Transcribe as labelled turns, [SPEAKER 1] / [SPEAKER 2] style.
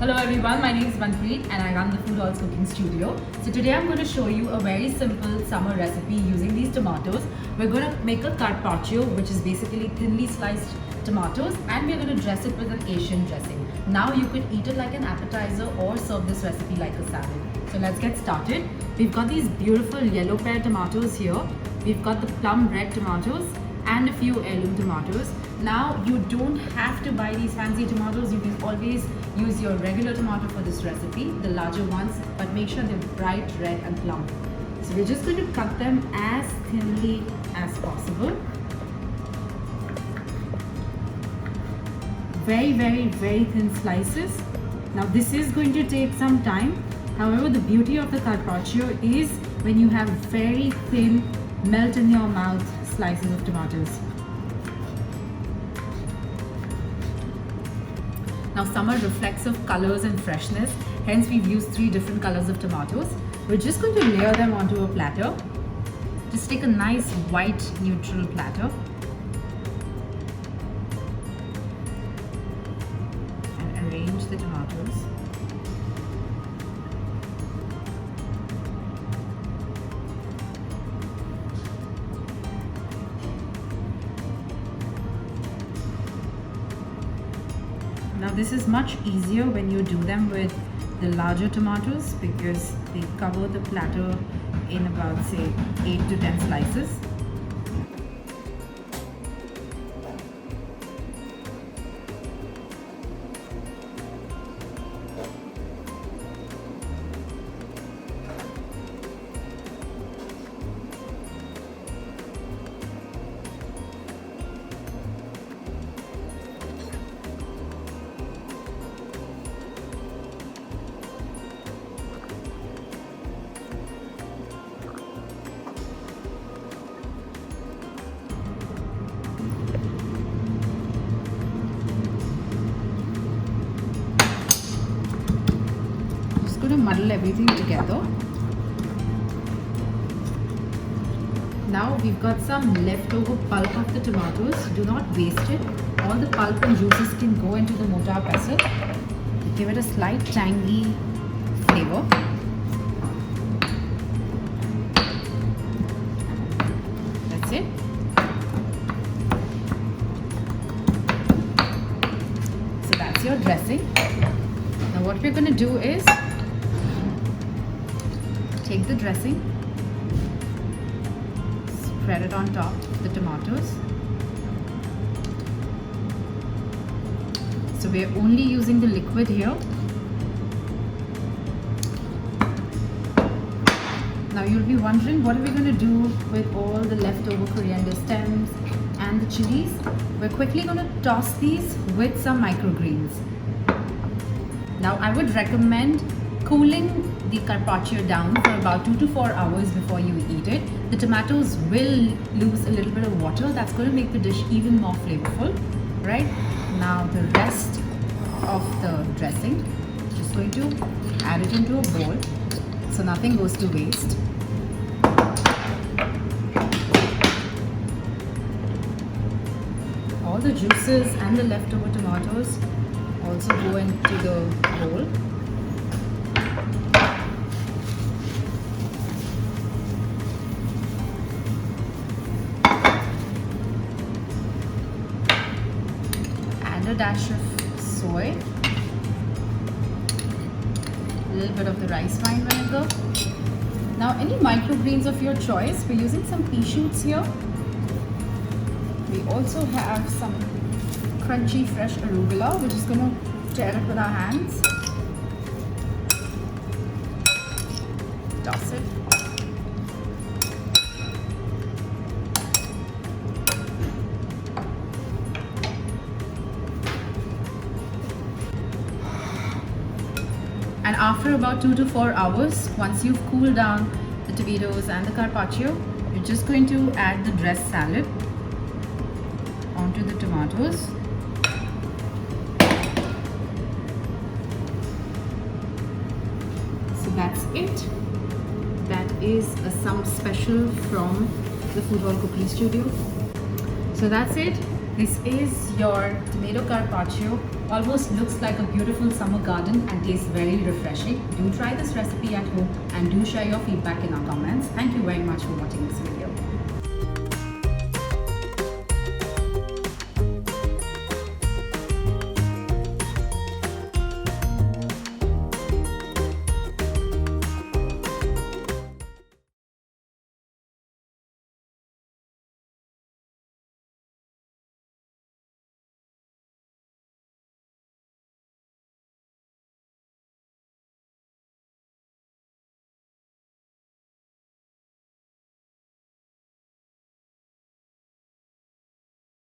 [SPEAKER 1] Hello everyone, my name is Manpreet and I run the Foodhall Cooking Studio. So today I'm going to show you a very simple summer recipe using these tomatoes. We're going to make a carpaccio, which is basically thinly sliced tomatoes, and we're going to dress it with an Asian dressing. Now you could eat it like an appetizer or serve this recipe like a salad. So let's get started. We've got these beautiful yellow pear tomatoes here. We've got the plum red tomatoes and a few heirloom tomatoes. Now you don't have to buy these fancy tomatoes. You can always use your regular tomato for this recipe, the larger ones, but make sure they're bright red and plump. So we're just going to cut them as thinly as possible. Very thin slices. Now this is going to take some time. However, the beauty of the carpaccio is when you have very thin, melt in your mouth slices of tomatoes. Now summer reflects of colors and freshness, hence we've used 3 different colors of tomatoes. We're just going to layer them onto a platter. Just take a nice white neutral platter and arrange the tomatoes. Now this is much easier when you do them with the larger tomatoes because they cover the platter in about say 8 to 10 slices. Going to muddle everything together. Now we've got some leftover pulp of the tomatoes. Do not waste it. All the pulp and juices can go into the mortar pestle. Give it a slight tangy flavor. That's it. So that's your dressing. Now what we're going to do is take the dressing, spread it on top of the tomatoes. So we're only using the liquid here. Now you'll be wondering, what are we going to do with all the leftover coriander stems and the chilies? We're quickly going to toss these with some microgreens. Now I would recommend cooling the carpaccio down for about 2 to 4 hours before you eat it. The tomatoes will lose a little bit of water. That's going to make the dish even more flavorful. Right? Now the rest of the dressing, just going to add it into a bowl so nothing goes to waste. All the juices and the leftover tomatoes also go into the bowl. A dash of soy, a little bit of the rice wine vinegar. Now any microgreens of your choice. We're using some pea shoots here. We also have some crunchy fresh arugula. We're just going to tear it with our hands. Toss it. And after about 2 to 4 hours, once you've cooled down the tomatoes and the carpaccio, you're just going to add the dressed salad onto the tomatoes. So that's it. That is some special from the Foodhall Cookery Studio. So that's it. This is your tomato carpaccio. Almost looks like a beautiful summer garden and tastes very refreshing. Do try this recipe at home and do share your feedback in our comments. Thank you very much for watching this video.